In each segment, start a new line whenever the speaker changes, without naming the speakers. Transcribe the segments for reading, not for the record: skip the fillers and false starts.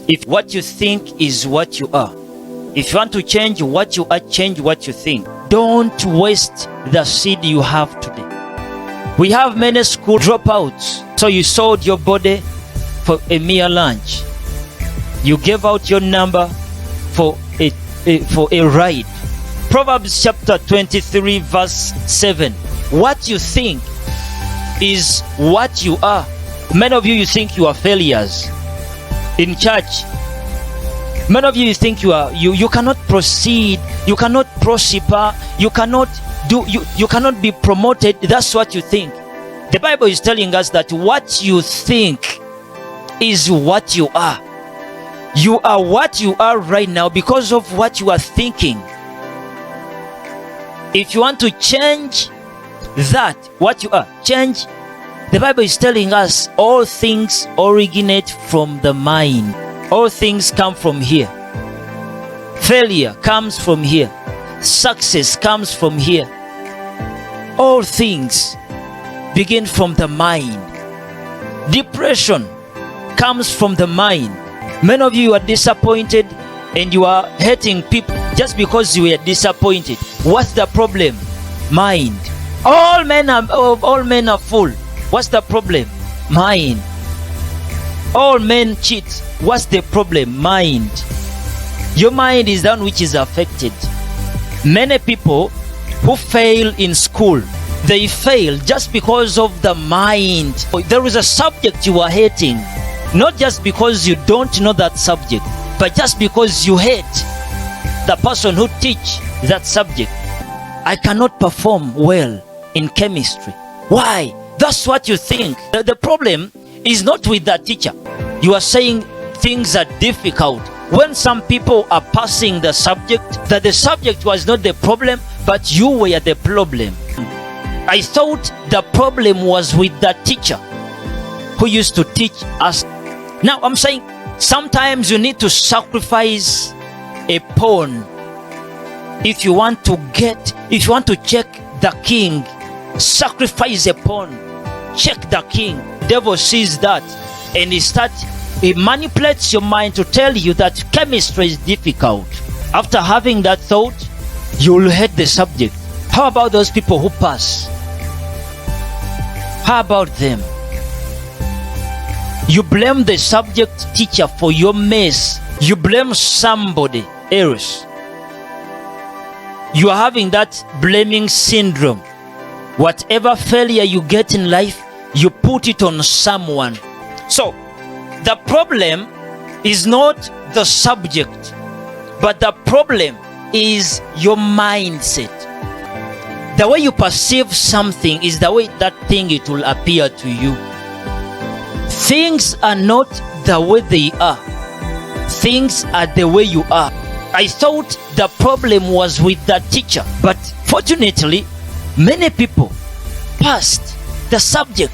If what you think is what you are, if you want to change what you are, change what you think. Don't waste the seed you have today. We have many school dropouts. So you sold your body for a mere lunch. You gave out your number for a ride. Proverbs chapter 23 verse 7. What you think is what you are. Many of you think you are failures in church. Many of you think you cannot proceed, you cannot prosper, you cannot be promoted. That's what you think. The Bible is telling us that what you think is what you are. You are what you are right now because of what you are thinking. If you want to change that, what you are, change. The Bible is telling us all things originate from the mind. All things come from here. Failure comes from here. Success comes from here. All things begin from the mind. Depression comes from the mind. Many of you are disappointed and you are hurting people just because you were disappointed. What's the problem? Mind. All men are full. What's the problem? Mind. All men cheat. What's the problem? Mind. Your mind is the one which is affected. Many people who fail in school, they fail just because of the mind. There is a subject you are hating, not just because you don't know that subject, but just because you hate the person who teach that subject. I cannot perform well in chemistry. Why? That's what you think. The problem is not with that teacher. You are saying things are difficult. When some people are passing the subject, that the subject was not the problem, but you were the problem. I thought the problem was with the teacher who used to teach us. Now I'm saying sometimes you need to sacrifice a pawn if you want to check the king. Sacrifice a pawn. Check the king. Devil sees that and he manipulates your mind to tell you that chemistry is difficult. After having that thought, you'll hate the subject. How about those people who pass? How about them? You blame the subject teacher for your mess. You blame somebody else. You are having that blaming syndrome. Whatever failure you get in life, you put it on someone. So, the problem is not the subject, but the problem is your mindset. The way you perceive something is the way that thing it will appear to you. Things are not the way they are. Things are the way you are. I thought the problem was with the teacher, but fortunately, many people passed the subject.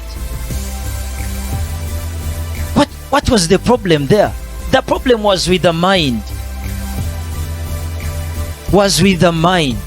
What was the problem there? The problem was with the mind. Was with the mind.